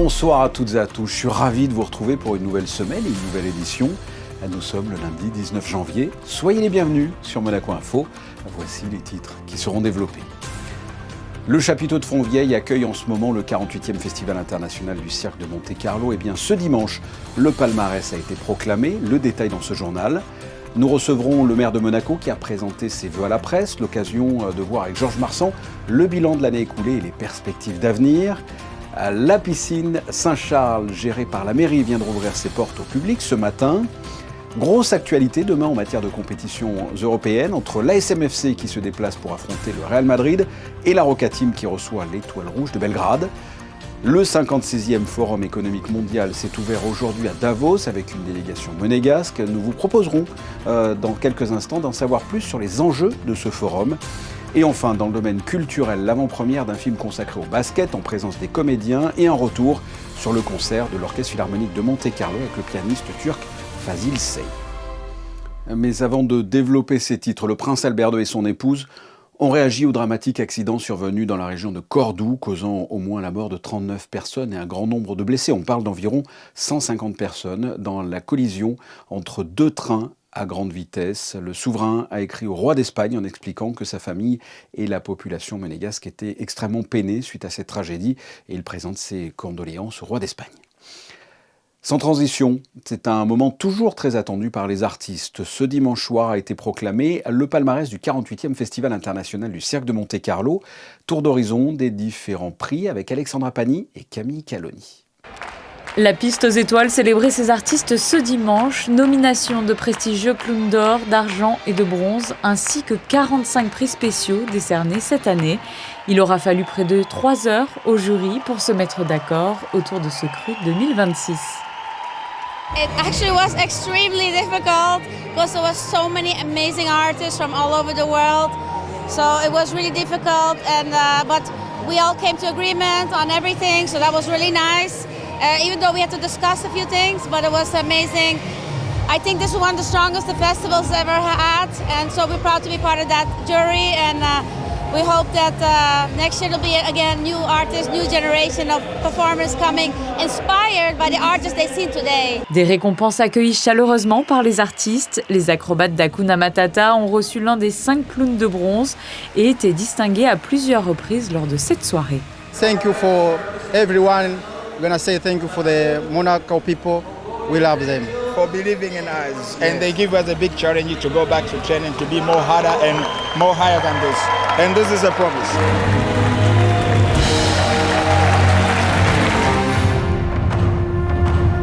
Bonsoir à toutes et à tous, je suis ravi de vous retrouver pour une nouvelle semaine et une nouvelle édition. Nous sommes le lundi 19 janvier, soyez les bienvenus sur Monaco Info. Voici les titres qui seront développés. Le chapiteau de Fontvieille accueille en ce moment le 48e Festival international du cirque de Monte-Carlo. Et bien ce dimanche, le palmarès a été proclamé, le détail dans ce journal. Nous recevrons le maire de Monaco qui a présenté ses vœux à la presse, l'occasion de voir avec Georges Marsan le bilan de l'année écoulée et les perspectives d'avenir. La piscine Saint-Charles, gérée par la mairie, vient de rouvrir ses portes au public ce matin. Grosse actualité demain en matière de compétitions européennes entre l'ASM-FC qui se déplace pour affronter le Real Madrid et la Roca Team qui reçoit l'Étoile Rouge de Belgrade. Le 56e Forum économique mondial s'est ouvert aujourd'hui à Davos avec une délégation monégasque. Nous vous proposerons dans quelques instants d'en savoir plus sur les enjeux de ce forum. Et enfin, dans le domaine culturel, l'avant-première d'un film consacré au basket en présence des comédiens et un retour sur le concert de l'Orchestre Philharmonique de Monte-Carlo avec le pianiste turc Fazil Say. Mais avant de développer ces titres, le prince Albert II et son épouse ont réagi au dramatique accident survenu dans la région de Cordoue, causant au moins la mort de 39 personnes et un grand nombre de blessés. On parle d'environ 150 personnes dans la collision entre deux trains à grande vitesse. Le souverain a écrit au roi d'Espagne en expliquant que sa famille et la population monégasque étaient extrêmement peinés suite à cette tragédie et il présente ses condoléances au roi d'Espagne. Sans transition, c'est un moment toujours très attendu par les artistes. Ce dimanche soir a été proclamé le palmarès du 48e Festival international du cirque de Monte-Carlo. Tour d'horizon des différents prix avec Alexandra Pani et Camille Caloni. La piste aux étoiles célébrait ses artistes ce dimanche. Nomination de prestigieux clowns d'or, d'argent et de bronze, ainsi que 45 prix spéciaux décernés cette année. Il aura fallu près de 3 heures au jury pour se mettre d'accord autour de ce cru 2026. It actually was extremely difficult because there was so many amazing artists from all over the world. So it was really difficult, and but we all came to agreement on everything, so that was really nice. Even though we had to discuss a few things, but it was amazing. I think this is one of the strongest the festival's ever had, and so we're proud to be part of that jury, and we hope that next year there'll be again new artists, new generation of performers coming, inspired by the artists they've seen today. Des récompenses accueillies chaleureusement par les artistes. Les acrobates d'Hakuna Matata ont reçu l'un des 5 clowns de bronze et été distingués à plusieurs reprises lors de cette soirée. Thank you for everyone. We're going to say thank you for the Monaco people. We love them. For believing in us. And they give us a big challenge to go back to training, to be more harder and more higher than this. And this is a promise.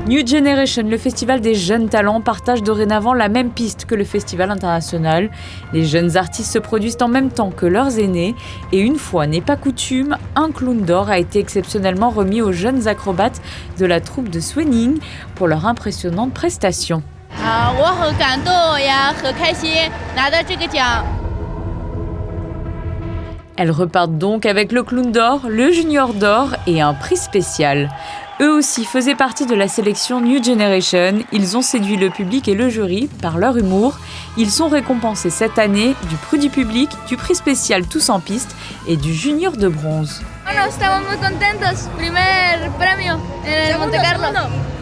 New Generation, le festival des jeunes talents, partage dorénavant la même piste que le festival international. Les jeunes artistes se produisent en même temps que leurs aînés. Et une fois n'est pas coutume, un clown d'or a été exceptionnellement remis aux jeunes acrobates de la troupe de Swinging pour leur impressionnante prestation. Elles repartent donc avec le clown d'or, le junior d'or et un prix spécial. Eux aussi faisaient partie de la sélection New Generation. Ils ont séduit le public et le jury par leur humour. Ils sont récompensés cette année du prix du public, du prix spécial Tous en piste et du junior de bronze. Bueno, estamos muy contentos. Primer premio en el Monte Carlo.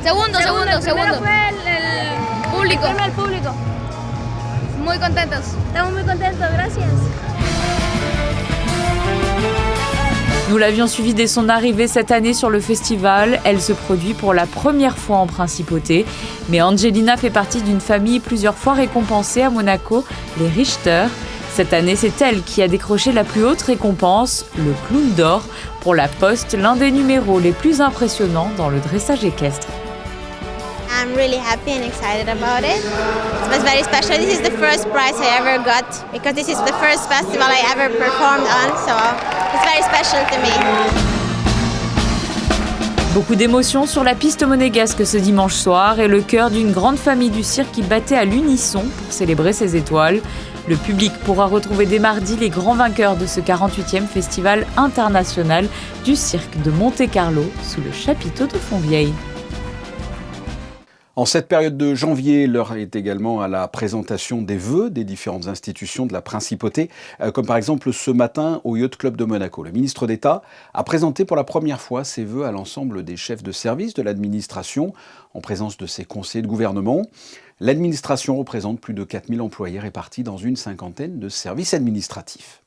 Segundo. Fue el público. El público. Muy contentos. Estamos muy contentos, gracias. Nous l'avions suivie dès son arrivée cette année sur le festival. Elle se produit pour la première fois en principauté. Mais Angelina fait partie d'une famille plusieurs fois récompensée à Monaco, les Richter. Cette année, c'est elle qui a décroché la plus haute récompense, le clown d'or, pour la Poste, l'un des numéros les plus impressionnants dans le dressage équestre. I'm really happy and excited about it. It was very special. This is the first prize I ever got because this is the first festival I ever performed on, so it's very special to me. Beaucoup d'émotions sur la piste monégasque ce dimanche soir et le cœur d'une grande famille du cirque qui battait à l'unisson pour célébrer ses étoiles. Le public pourra retrouver dès mardi les grands vainqueurs de ce 48e Festival international du cirque de Monte-Carlo sous le chapiteau de Fontvieille. En cette période de janvier, l'heure est également à la présentation des vœux des différentes institutions de la Principauté, comme par exemple ce matin au Yacht Club de Monaco. Le ministre d'État a présenté pour la première fois ses vœux à l'ensemble des chefs de service de l'administration, en présence de ses conseillers de gouvernement. L'administration représente plus de 4000 employés répartis dans une cinquantaine de services administratifs.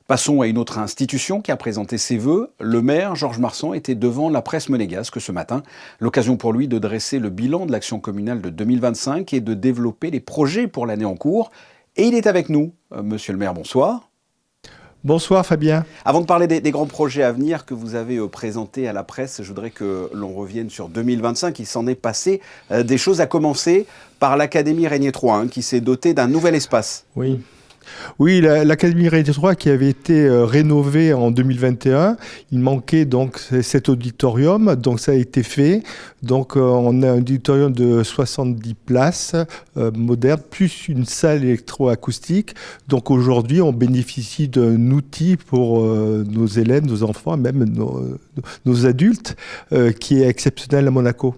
Passons à une autre institution qui a présenté ses vœux. Le maire, Georges Marsan, était devant la presse monégasque ce matin. L'occasion pour lui de dresser le bilan de l'action communale de 2025 et de développer les projets pour l'année en cours. Et il est avec nous. Monsieur le maire, bonsoir. Bonsoir Fabien. Avant de parler des grands projets à venir que vous avez présentés à la presse, je voudrais que l'on revienne sur 2025. Il s'en est passé des choses, à commencer par l'Académie Régnier III, qui s'est dotée d'un nouvel espace. Oui, l'Académie Régnier III qui avait été rénovée en 2021, il manquait donc cet auditorium, donc ça a été fait. Donc on a un auditorium de 70 places moderne, plus une salle électroacoustique. Donc aujourd'hui, on bénéficie d'un outil pour nos élèves, nos enfants, même nos adultes, qui est exceptionnel à Monaco.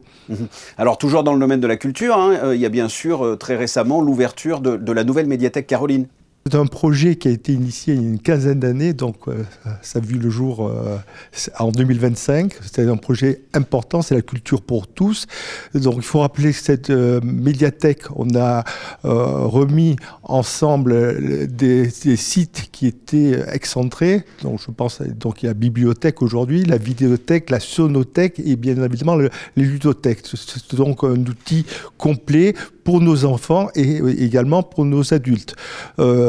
Alors toujours dans le domaine de la culture, il y a bien sûr très récemment l'ouverture de la nouvelle médiathèque Caroline. C'est un projet qui a été initié il y a une quinzaine d'années, donc ça a vu le jour en 2025. C'est un projet important, c'est la culture pour tous. Donc il faut rappeler que cette médiathèque, on a remis ensemble des sites qui étaient excentrés. Donc je pense, donc il y a la bibliothèque aujourd'hui, la vidéothèque, la sonothèque et bien évidemment les ludothèques. C'est donc un outil complet pour nos enfants et également pour nos adultes.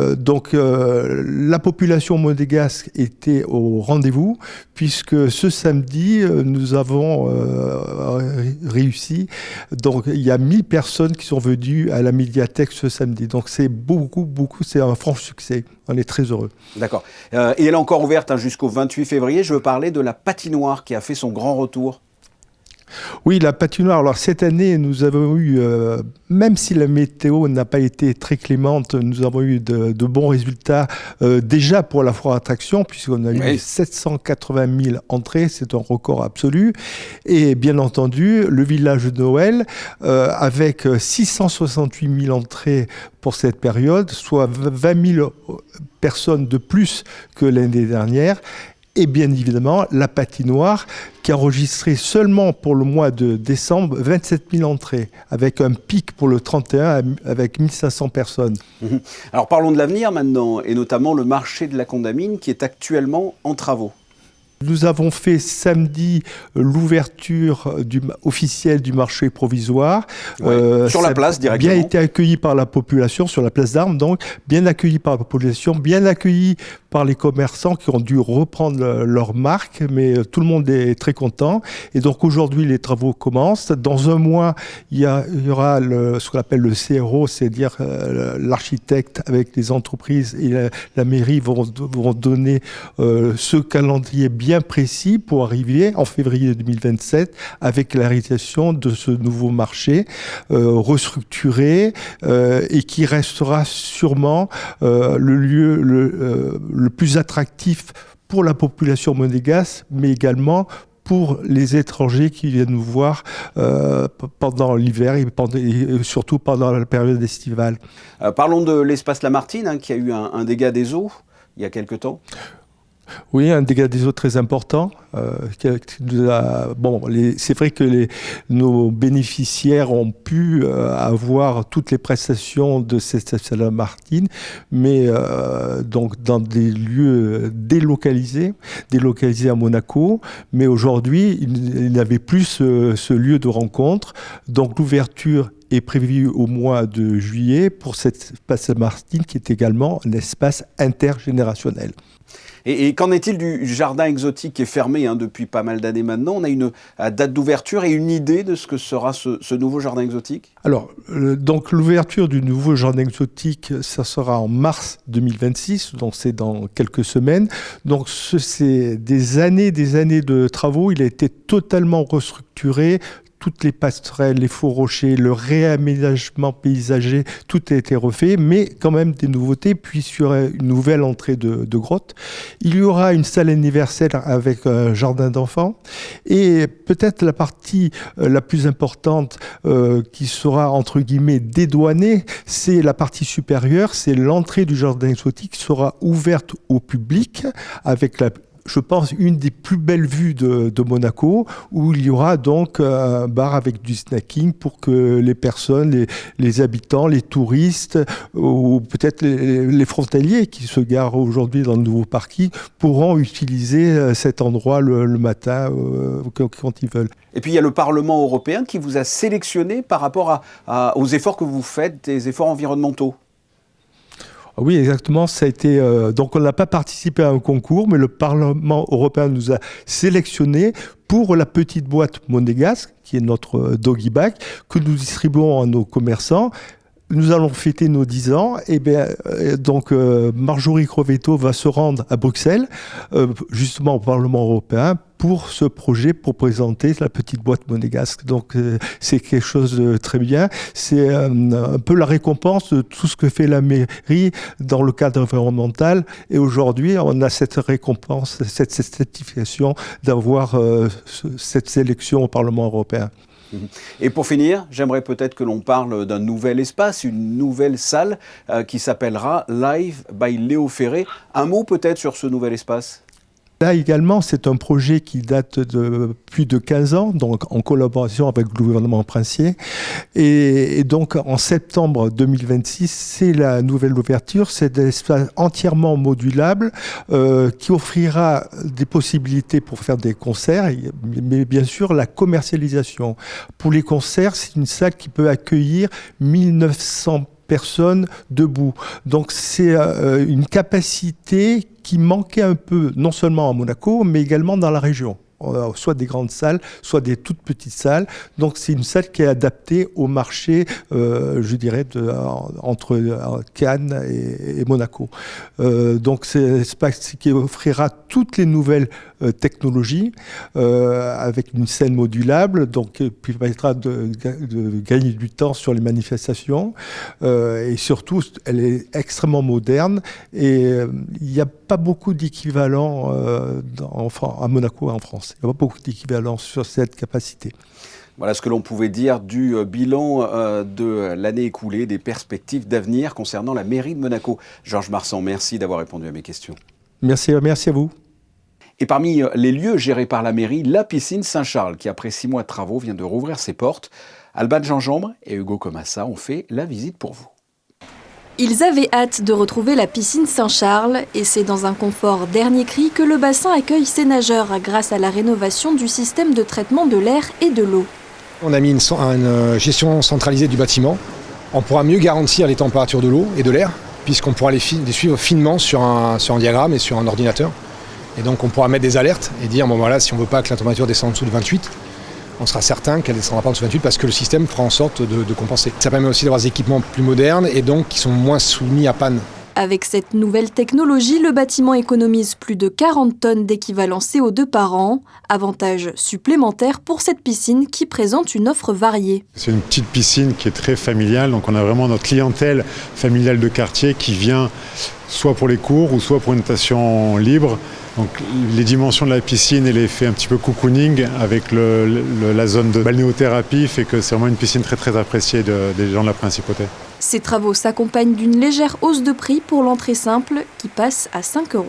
Donc la population monégasque était au rendez-vous puisque ce samedi, nous avons réussi. Donc il y a 1000 personnes qui sont venues à la médiathèque ce samedi. Donc c'est beaucoup, c'est un franc succès. On est très heureux. D'accord. Et elle est encore ouverte jusqu'au 28 février. Je veux parler de la patinoire qui a fait son grand retour. Oui, la patinoire. Alors cette année, nous avons eu, même si la météo n'a pas été très clémente, nous avons eu de bons résultats déjà pour la foire attraction, puisqu'on a eu 780 000 entrées, c'est un record absolu. Et bien entendu, le village de Noël, avec 668 000 entrées pour cette période, soit 20 000 personnes de plus que l'année dernière. Et bien évidemment, la patinoire qui a enregistré seulement pour le mois de décembre 27 000 entrées, avec un pic pour le 31 avec 1500 personnes. Alors parlons de l'avenir maintenant, et notamment le marché de la Condamine qui est actuellement en travaux. Nous avons fait samedi l'ouverture officielle du marché provisoire. Sur la place directement. Bien été accueilli par la population, sur la place d'Armes, donc bien accueilli par la population, bien accueilli par les commerçants qui ont dû reprendre leur marque, mais tout le monde est très content. Et donc aujourd'hui, les travaux commencent. Dans un mois, il y aura ce qu'on appelle le CRO, c'est-à-dire l'architecte avec les entreprises et la mairie vont donner ce calendrier bien précis pour arriver en février 2027 avec la réalisation de ce nouveau marché restructuré et qui restera sûrement le lieu le plus attractif pour la population monégasque, mais également pour les étrangers qui viennent nous voir pendant l'hiver et surtout pendant la période estivale. Parlons de l'espace Lamartine qui a eu un dégât des eaux il y a quelque temps. Oui, un dégât des eaux très important. C'est vrai que nos bénéficiaires ont pu avoir toutes les prestations de cette Saint-Martin, mais donc dans des lieux délocalisés à Monaco. Mais aujourd'hui, il n'avait plus ce lieu de rencontre. Donc l'ouverture est prévue au mois de juillet pour cet espace Saint-Martin qui est également un espace intergénérationnel. Et qu'en est-il du jardin exotique qui est fermé depuis pas mal d'années maintenant? On a une date d'ouverture et une idée de ce que sera ce nouveau jardin exotique? Alors, donc l'ouverture du nouveau jardin exotique, ça sera en mars 2026, donc c'est dans quelques semaines. Donc c'est des années de travaux, il a été totalement restructuré. toutes les passerelles, les faux rochers, le réaménagement paysager, tout a été refait, mais quand même des nouveautés, puis il y aura une nouvelle entrée de grotte. Il y aura une salle anniversaire avec un jardin d'enfants, et peut-être la partie la plus importante qui sera entre guillemets dédouanée, c'est la partie supérieure, c'est l'entrée du jardin exotique qui sera ouverte au public avec je pense, une des plus belles vues de Monaco, où il y aura donc un bar avec du snacking pour que les personnes, les habitants, les touristes, ou peut-être les frontaliers qui se garent aujourd'hui dans le nouveau parking, pourront utiliser cet endroit le matin quand ils veulent. Et puis il y a le Parlement européen qui vous a sélectionné par rapport aux efforts que vous faites, des efforts environnementaux. Oui, exactement. Ça a été, donc on n'a pas participé à un concours, mais le Parlement européen nous a sélectionnés pour la petite boîte monégasque, qui est notre doggy bag, que nous distribuons à nos commerçants. Nous allons fêter nos 10 ans. Et donc Marjorie Crovetto va se rendre à Bruxelles, justement au Parlement européen, pour ce projet, pour présenter la petite boîte monégasque. Donc c'est quelque chose de très bien. C'est un peu la récompense de tout ce que fait la mairie dans le cadre environnemental. Et aujourd'hui, on a cette récompense, cette certification d'avoir cette sélection au Parlement européen. Et pour finir, j'aimerais peut-être que l'on parle d'un nouvel espace, une nouvelle salle qui s'appellera Live by Léo Ferré. Un mot peut-être sur ce nouvel espace ? Là également, c'est un projet qui date de plus de 15 ans, donc en collaboration avec le gouvernement princier. Et donc en septembre 2026, c'est la nouvelle ouverture. C'est un espace entièrement modulable qui offrira des possibilités pour faire des concerts, mais bien sûr la commercialisation. Pour les concerts, c'est une salle qui peut accueillir 1900 personnes debout. Donc c'est une capacité qui manquait un peu, non seulement à Monaco, mais également dans la région. Soit des grandes salles, soit des toutes petites salles. Donc c'est une salle qui est adaptée au marché, je dirais, entre Cannes et Monaco. Donc c'est un espace qui offrira toutes les nouvelles technologies avec une scène modulable, donc qui permettra de gagner du temps sur les manifestations. Et surtout, elle est extrêmement moderne et il n'y a pas beaucoup d'équivalents à Monaco et en France. Il n'y a pas beaucoup d'équivalents sur cette capacité. Voilà ce que l'on pouvait dire du bilan de l'année écoulée, des perspectives d'avenir concernant la mairie de Monaco. Georges Marsan, merci d'avoir répondu à mes questions. Merci à vous. Et parmi les lieux gérés par la mairie, la piscine Saint-Charles, qui après 6 mois de travaux vient de rouvrir ses portes. Alban Gingembre et Hugo Comassa ont fait la visite pour vous. Ils avaient hâte de retrouver la piscine Saint-Charles et c'est dans un confort dernier cri que le bassin accueille ses nageurs grâce à la rénovation du système de traitement de l'air et de l'eau. On a mis une gestion centralisée du bâtiment. On pourra mieux garantir les températures de l'eau et de l'air puisqu'on pourra les suivre finement sur un diagramme et sur un ordinateur. Et donc on pourra mettre des alertes et dire bon voilà, si on ne veut pas que la température descende en dessous de 28, on sera certain qu'elle ne descendra pas en dessous de 28 parce que le système fera en sorte de compenser. Ça permet aussi d'avoir des équipements plus modernes et donc qui sont moins soumis à panne. Avec cette nouvelle technologie, le bâtiment économise plus de 40 tonnes d'équivalent CO2 par an. Avantage supplémentaire pour cette piscine qui présente une offre variée. C'est une petite piscine qui est très familiale, donc on a vraiment notre clientèle familiale de quartier qui vient soit pour les cours ou soit pour une natation libre. Donc les dimensions de la piscine et l'effet un petit peu cocooning avec la zone de balnéothérapie fait que c'est vraiment une piscine très très appréciée des gens de la principauté. Ces travaux s'accompagnent d'une légère hausse de prix pour l'entrée simple qui passe à 5 €.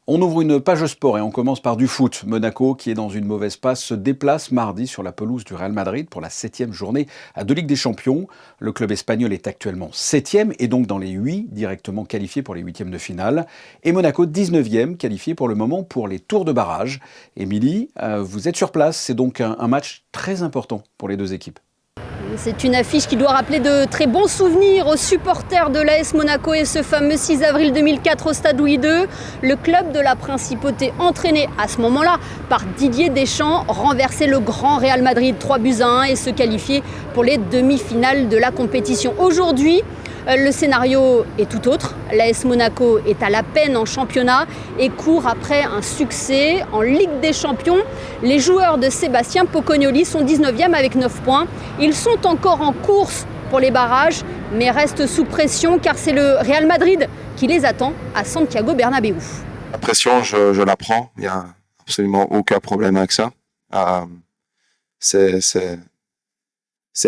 On ouvre une page sport et on commence par du foot. Monaco, qui est dans une mauvaise passe, se déplace mardi sur la pelouse du Real Madrid pour la 7e journée de Ligue des Champions. Le club espagnol est actuellement 7e et donc dans les 8 directement qualifiés pour les 8e de finale. Et Monaco 19e, qualifié pour le moment pour les tours de barrage. Émilie, vous êtes sur place, c'est donc un match très important pour les deux équipes. C'est une affiche qui doit rappeler de très bons souvenirs aux supporters de l'AS Monaco et ce fameux 6 avril 2004 au Stade Louis II. Le club de la Principauté, entraîné à ce moment-là par Didier Deschamps, renversait le grand Real Madrid 3-1 et se qualifiait pour les demi-finales de la compétition. Aujourd'hui, Le scénario est tout autre. L'AS Monaco est à la peine en championnat et court après un succès en Ligue des Champions. Les joueurs de Sébastien Pocognoli sont 19e avec 9 points. Ils sont encore en course pour les barrages, mais restent sous pression car c'est le Real Madrid qui les attend à Santiago Bernabéu. La pression, je la prends. Il n'y a absolument aucun problème avec ça. C'est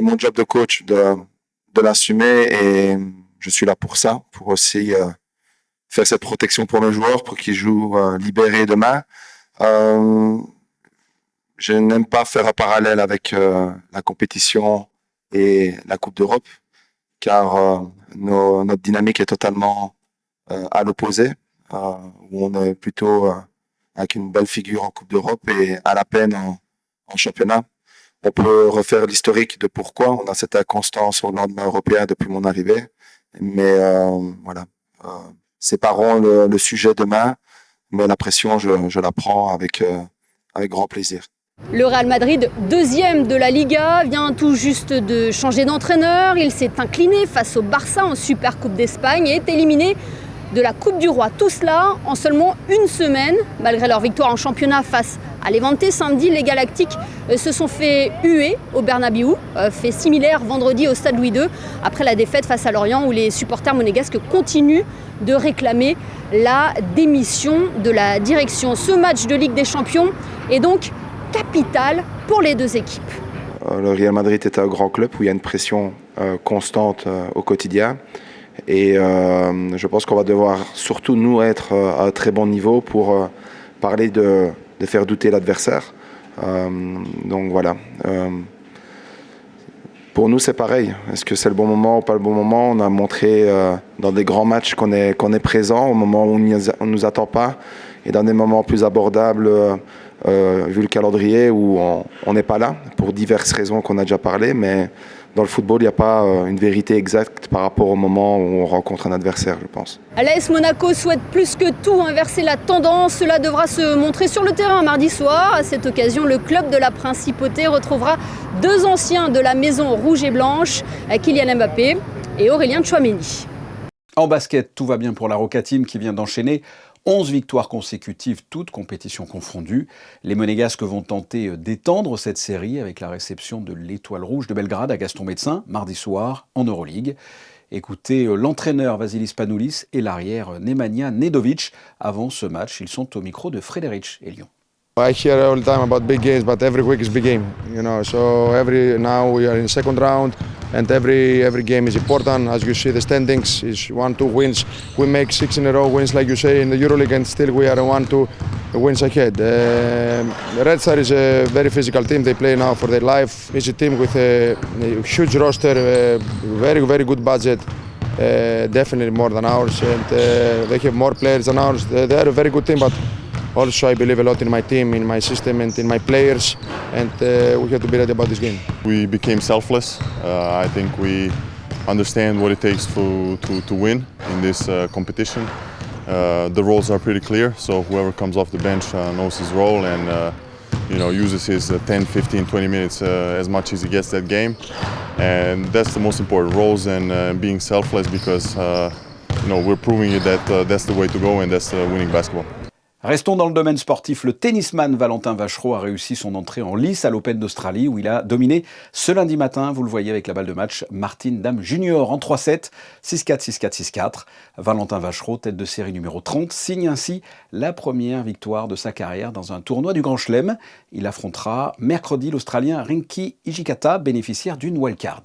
mon job de coach de l'assumer et je suis là pour ça, pour aussi faire cette protection pour mes joueurs, pour qu'ils jouent libérés demain. Je n'aime pas faire un parallèle avec la compétition et la Coupe d'Europe, car notre dynamique est totalement à l'opposé, où on est plutôt avec une belle figure en Coupe d'Europe et à la peine en championnat. On peut refaire l'historique de pourquoi on a cette inconstance au lendemain européen depuis mon arrivée. Mais voilà, séparons le sujet demain, mais la pression, je la prends avec grand plaisir. Le Real Madrid, deuxième de la Liga, vient tout juste de changer d'entraîneur. Il s'est incliné face au Barça en Supercoupe d'Espagne et est éliminé de la Coupe du Roi. Tout cela en seulement une semaine. Malgré leur victoire en championnat face à Levante samedi, les Galactiques se sont fait huer au Bernabéu, fait similaire vendredi au Stade Louis II, après la défaite face à Lorient où les supporters monégasques continuent de réclamer la démission de la direction. Ce match de Ligue des Champions est donc capital pour les deux équipes. Le Real Madrid est un grand club où il y a une pression constante au quotidien. Et je pense qu'on va devoir surtout nous être à un très bon niveau pour parler de faire douter l'adversaire. Donc voilà. Pour nous c'est pareil. Est-ce que c'est le bon moment ou pas le bon moment? On a montré dans des grands matchs qu'on est présent au moment où on ne nous attend pas et dans des moments plus abordables vu le calendrier où on n'est pas là pour diverses raisons qu'on a déjà parlé, mais dans le football, il n'y a pas une vérité exacte par rapport au moment où on rencontre un adversaire, je pense. L'AS Monaco souhaite plus que tout inverser la tendance. Cela devra se montrer sur le terrain mardi soir. À cette occasion, le club de la Principauté retrouvera deux anciens de la maison rouge et blanche, Kylian Mbappé et Aurélien Tchouaméni. En basket, tout va bien pour la Roca Team qui vient d'enchaîner 11 victoires consécutives, toutes compétitions confondues. Les Monégasques vont tenter d'étendre cette série avec la réception de l'Étoile Rouge de Belgrade à Gaston Médecin, mardi soir, en Euroleague. Écoutez l'entraîneur Vasilis Panoulis et l'arrière Nemanja Nedovic. Avant ce match, ils sont au micro de Frédéric Elion. I hear all the time about big games, but every week is big game, you know. So now we are in second round, and every game is important. As you see, the standings is 1-2 wins. We make 6 in a row wins, like you say, in the EuroLeague, and still we are 1-2 wins ahead. Red Star is a very physical team. They play now for their life. It's a team with a huge roster, very good budget. Definitely more than ours, and they have more players than ours. They are a very good team, but also I believe a lot in my team, in my system and in my players, and we have to be ready about this game. We became selfless. I think we understand what it takes to win in this competition. The roles are pretty clear, so whoever comes off the bench knows his role and uses his 10, 15, 20 minutes as much as he gets that game. And that's the most important, roles and being selfless, because we're proving it that that's the way to go and that's winning basketball. Restons dans le domaine sportif. Le tennisman Valentin Vachereau a réussi son entrée en lice à l'Open d'Australie où il a dominé ce lundi matin, vous le voyez avec la balle de match, Martin Dam Junior en 3-7, 6-4, 6-4, 6-4. Valentin Vachereau, tête de série numéro 30, signe ainsi la première victoire de sa carrière dans un tournoi du Grand Chelem. Il affrontera mercredi l'Australien Rinky Hijikata, bénéficiaire d'une wildcard.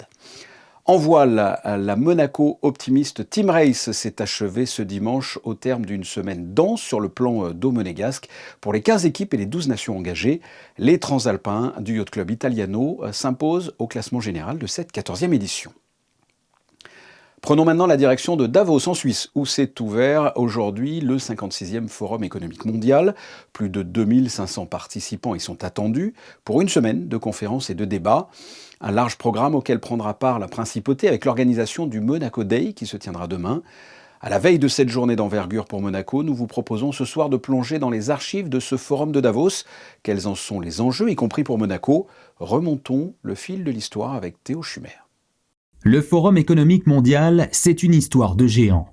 En voile, la Monaco optimiste Team Race s'est achevée ce dimanche au terme d'une semaine dense sur le plan d'eau monégasque. Pour les 15 équipes et les 12 nations engagées, les Transalpins du Yacht Club Italiano s'imposent au classement général de cette 14e édition. Prenons maintenant la direction de Davos en Suisse, où s'est ouvert aujourd'hui le 56e Forum économique mondial. Plus de 2500 participants y sont attendus pour une semaine de conférences et de débats. Un large programme auquel prendra part la Principauté avec l'organisation du Monaco Day qui se tiendra demain. À la veille de cette journée d'envergure pour Monaco, nous vous proposons ce soir de plonger dans les archives de ce Forum de Davos. Quels en sont les enjeux, y compris pour Monaco? Remontons le fil de l'histoire avec Théo Schumer. Le Forum économique mondial, c'est une histoire de géant.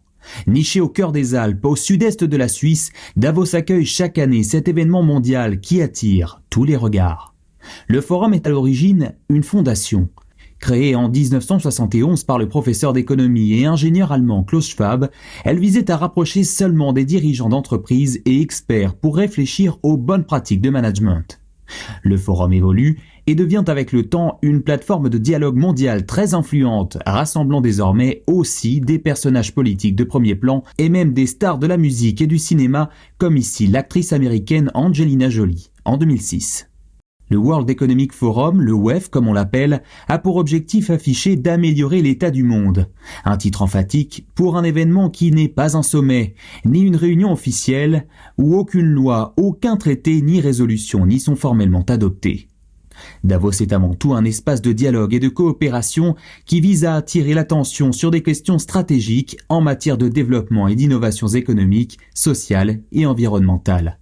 Niché au cœur des Alpes, au sud-est de la Suisse, Davos accueille chaque année cet événement mondial qui attire tous les regards. Le Forum est à l'origine une fondation. Créée en 1971 par le professeur d'économie et ingénieur allemand Klaus Schwab, elle visait à rapprocher seulement des dirigeants d'entreprises et experts pour réfléchir aux bonnes pratiques de management. Le Forum évolue et devient avec le temps une plateforme de dialogue mondial très influente, rassemblant désormais aussi des personnages politiques de premier plan et même des stars de la musique et du cinéma, comme ici l'actrice américaine Angelina Jolie, en 2006. Le World Economic Forum, le WEF comme on l'appelle, a pour objectif affiché d'améliorer l'état du monde. Un titre emphatique pour un événement qui n'est pas un sommet, ni une réunion officielle, où aucune loi, aucun traité ni résolution n'y sont formellement adoptés. Davos est avant tout un espace de dialogue et de coopération qui vise à attirer l'attention sur des questions stratégiques en matière de développement et d'innovations économiques, sociales et environnementales.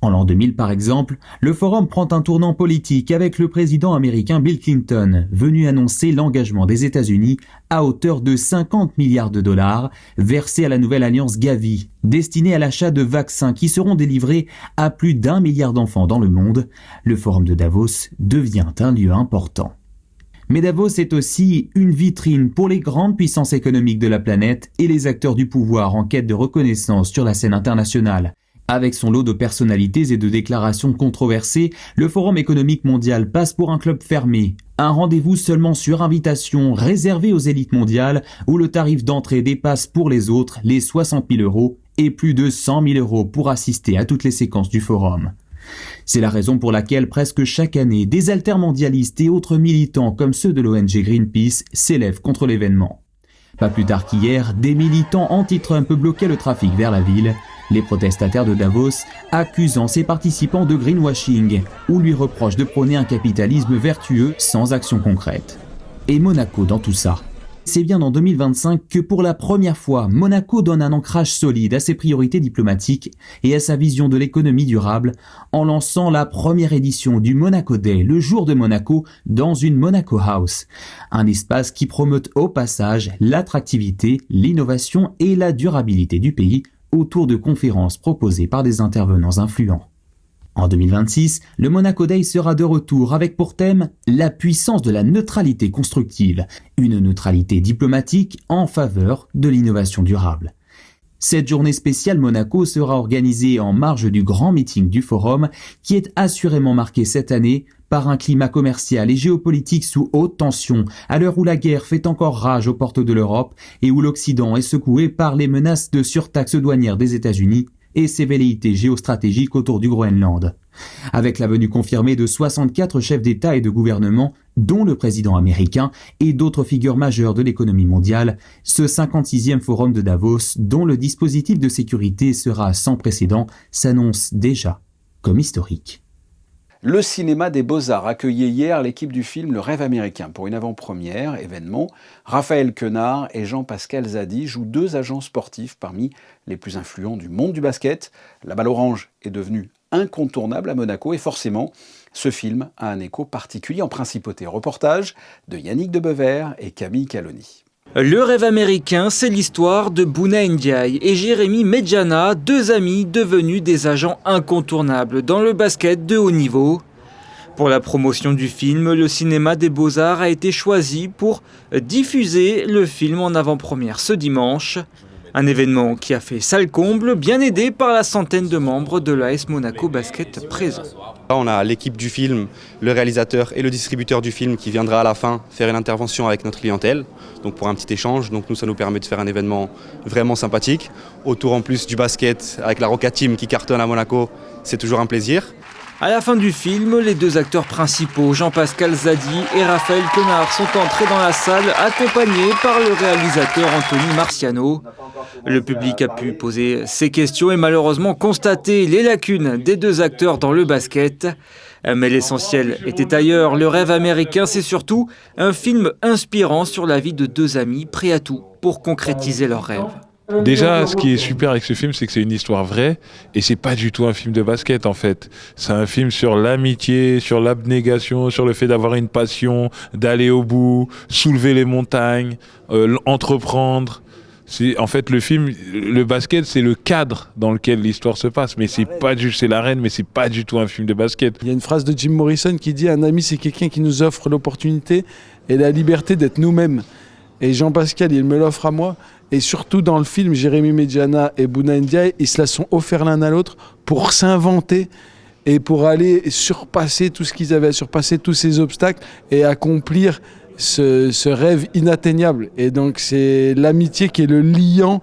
En l'an 2000, par exemple, le forum prend un tournant politique avec le président américain Bill Clinton, venu annoncer l'engagement des États-Unis à hauteur de 50 milliards de dollars versés à la nouvelle alliance Gavi, destinée à l'achat de vaccins qui seront délivrés à plus d'1 milliard d'enfants dans le monde. Le forum de Davos devient un lieu important. Mais Davos est aussi une vitrine pour les grandes puissances économiques de la planète et les acteurs du pouvoir en quête de reconnaissance sur la scène internationale. Avec son lot de personnalités et de déclarations controversées, le Forum économique mondial passe pour un club fermé, un rendez-vous seulement sur invitation réservé aux élites mondiales où le tarif d'entrée dépasse pour les autres les 60 000 € et plus de 100 000 € pour assister à toutes les séquences du forum. C'est la raison pour laquelle presque chaque année, des altermondialistes et autres militants comme ceux de l'ONG Greenpeace s'élèvent contre l'événement. Pas plus tard qu'hier, des militants anti-Trump bloquaient le trafic vers la ville, les protestataires de Davos accusant ses participants de greenwashing ou lui reprochent de prôner un capitalisme vertueux sans action concrète. Et Monaco dans tout ça. C'est bien en 2025 que pour la première fois, Monaco donne un ancrage solide à ses priorités diplomatiques et à sa vision de l'économie durable en lançant la première édition du Monaco Day, le jour de Monaco, dans une Monaco House. Un espace qui promeut au passage l'attractivité, l'innovation et la durabilité du pays autour de conférences proposées par des intervenants influents. En 2026, le Monaco Day sera de retour avec pour thème la puissance de la neutralité constructive, une neutralité diplomatique en faveur de l'innovation durable. Cette journée spéciale Monaco sera organisée en marge du grand meeting du Forum qui est assurément marqué cette année par un climat commercial et géopolitique sous haute tension, à l'heure où la guerre fait encore rage aux portes de l'Europe et où l'Occident est secoué par les menaces de surtaxes douanières des États-Unis et ses velléités géostratégiques autour du Groenland. Avec la venue confirmée de 64 chefs d'État et de gouvernement, dont le président américain et d'autres figures majeures de l'économie mondiale, ce 56e forum de Davos, dont le dispositif de sécurité sera sans précédent, s'annonce déjà comme historique. Le cinéma des Beaux-Arts accueillait hier l'équipe du film Le Rêve américain pour une avant-première événement. Raphaël Quenard et Jean-Pascal Zadi jouent deux agents sportifs parmi les plus influents du monde du basket. La balle orange est devenue incontournable à Monaco et forcément, ce film a un écho particulier en principauté. Reportage de Yannick Debever et Camille Caloni. Le Rêve américain, c'est l'histoire de Bouna Ndiaye et Jérémy Medjana, deux amis devenus des agents incontournables dans le basket de haut niveau. Pour la promotion du film, le cinéma des Beaux-Arts a été choisi pour diffuser le film en avant-première ce dimanche. Un événement qui a fait salle comble, bien aidé par la centaine de membres de l'AS Monaco Basket présents. On a l'équipe du film, le réalisateur et le distributeur du film qui viendra à la fin faire une intervention avec notre clientèle, donc pour un petit échange. Donc nous, ça nous permet de faire un événement vraiment sympathique. Autour en plus du basket avec la Roca Team qui cartonne à Monaco, c'est toujours un plaisir. À la fin du film, les deux acteurs principaux, Jean-Pascal Zadi et Raphaël Quenard, sont entrés dans la salle accompagnés par le réalisateur Anthony Marciano. Le public a pu poser ses questions et malheureusement constater les lacunes des deux acteurs dans le basket. Mais l'essentiel était ailleurs. Le Rêve américain, c'est surtout un film inspirant sur la vie de deux amis prêts à tout pour concrétiser leurs rêves. Déjà, ce qui est super avec ce film, c'est que c'est une histoire vraie et c'est pas du tout un film de basket en fait. C'est un film sur l'amitié, sur l'abnégation, sur le fait d'avoir une passion, d'aller au bout, soulever les montagnes, entreprendre. En fait, le film, le basket, c'est le cadre dans lequel l'histoire se passe, mais c'est pas c'est l'arène, mais c'est pas du tout un film de basket. Il y a une phrase de Jim Morrison qui dit « Un ami, c'est quelqu'un qui nous offre l'opportunité et la liberté d'être nous-mêmes. » Et Jean-Pascal, il me l'offre à moi. Et surtout dans le film, Jérémy Medjana et Bouna Ndiaye, ils se la sont offerts l'un à l'autre pour s'inventer et pour aller surpasser tout ce qu'ils avaient, surpasser tous ces obstacles et accomplir ce rêve inatteignable. Et donc c'est l'amitié qui est le liant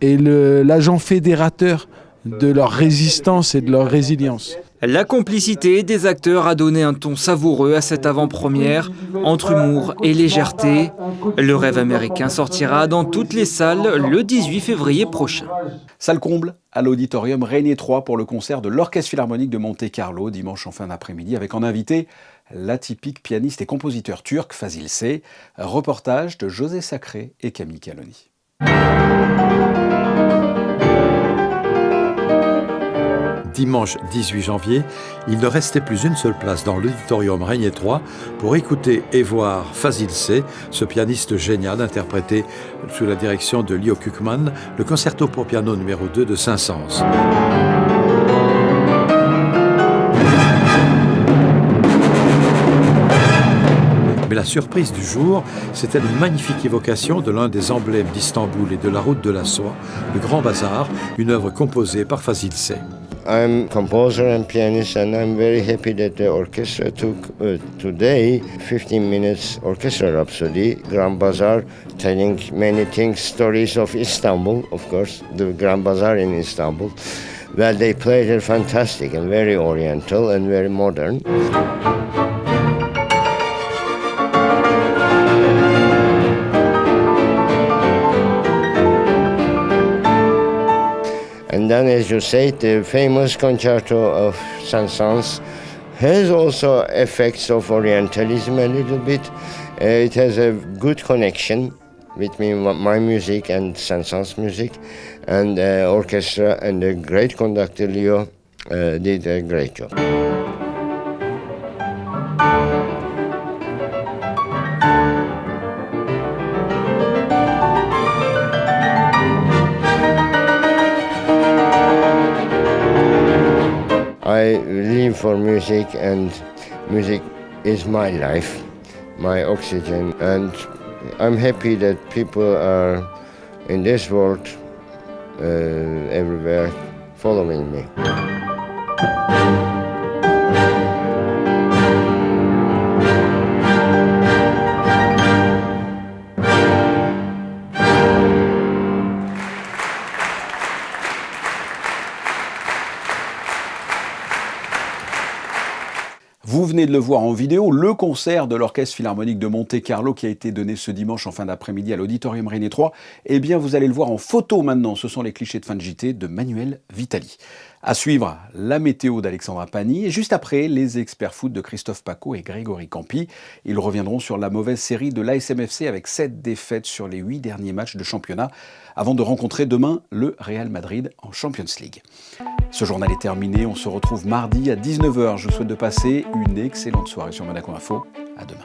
et l'agent fédérateur de leur résistance et de leur résilience. La complicité des acteurs a donné un ton savoureux à cette avant-première, entre humour et légèreté. Le rêve américain sortira dans toutes les salles le 18 février prochain. Salle comble à l'Auditorium Régnier 3 pour le concert de l'Orchestre Philharmonique de Monte-Carlo, dimanche en fin d'après-midi, avec en invité l'atypique pianiste et compositeur turc Fazil Say. Reportage de José Sacré et Camille Caloni. Dimanche 18 janvier, il ne restait plus une seule place dans l'Auditorium Régnier 3 pour écouter et voir Fazil Say, ce pianiste génial interprété sous la direction de Leo Kukman, le concerto pour piano numéro 2 de Saint-Saëns. Mais la surprise du jour, c'était une magnifique évocation de l'un des emblèmes d'Istanbul et de la route de la soie, le Grand Bazar, une œuvre composée par Fazil Say. I'm a composer and pianist, and I'm very happy that the orchestra took today 15 minutes orchestra rhapsody, Grand Bazar, telling many things, stories of Istanbul, of course, the Grand Bazar in Istanbul. Well, they played it fantastic and very oriental and very modern. And then, as you say, the famous concerto of Saint-Saëns has also effects of Orientalism a little bit. It has a good connection between my music and Saint-Saëns music, and the orchestra and the great conductor Leo did a great job. I live for music, and music is my life, my oxygen, and I'm happy that people are in this world everywhere following me. Vous venez de le voir en vidéo, le concert de l'Orchestre Philharmonique de Monte-Carlo qui a été donné ce dimanche en fin d'après-midi à l'Auditorium Régnier 3. Eh bien, vous allez le voir en photo maintenant. Ce sont les clichés de fin de JT de Manuel Vitali. À suivre, la météo d'Alexandra Pani et juste après, les experts foot de Christophe Paco et Grégory Campi. Ils reviendront sur la mauvaise série de l'ASM-FC avec 7 défaites sur les 8 derniers matchs de championnat avant de rencontrer demain le Real Madrid en Champions League. Ce journal est terminé, on se retrouve mardi à 19h. Je vous souhaite de passer une excellente soirée sur Monaco Info. À demain.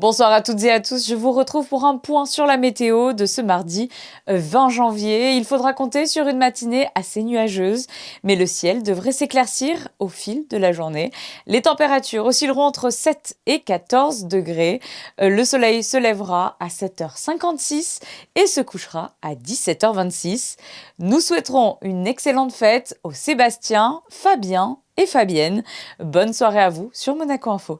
Bonsoir à toutes et à tous, je vous retrouve pour un point sur la météo de ce mardi 20 janvier. Il faudra compter sur une matinée assez nuageuse, mais le ciel devrait s'éclaircir au fil de la journée. Les températures oscilleront entre 7 et 14 degrés. Le soleil se lèvera à 7h56 et se couchera à 17h26. Nous souhaiterons une excellente fête aux Sébastien, Fabien et Fabienne. Bonne soirée à vous sur Monaco Info.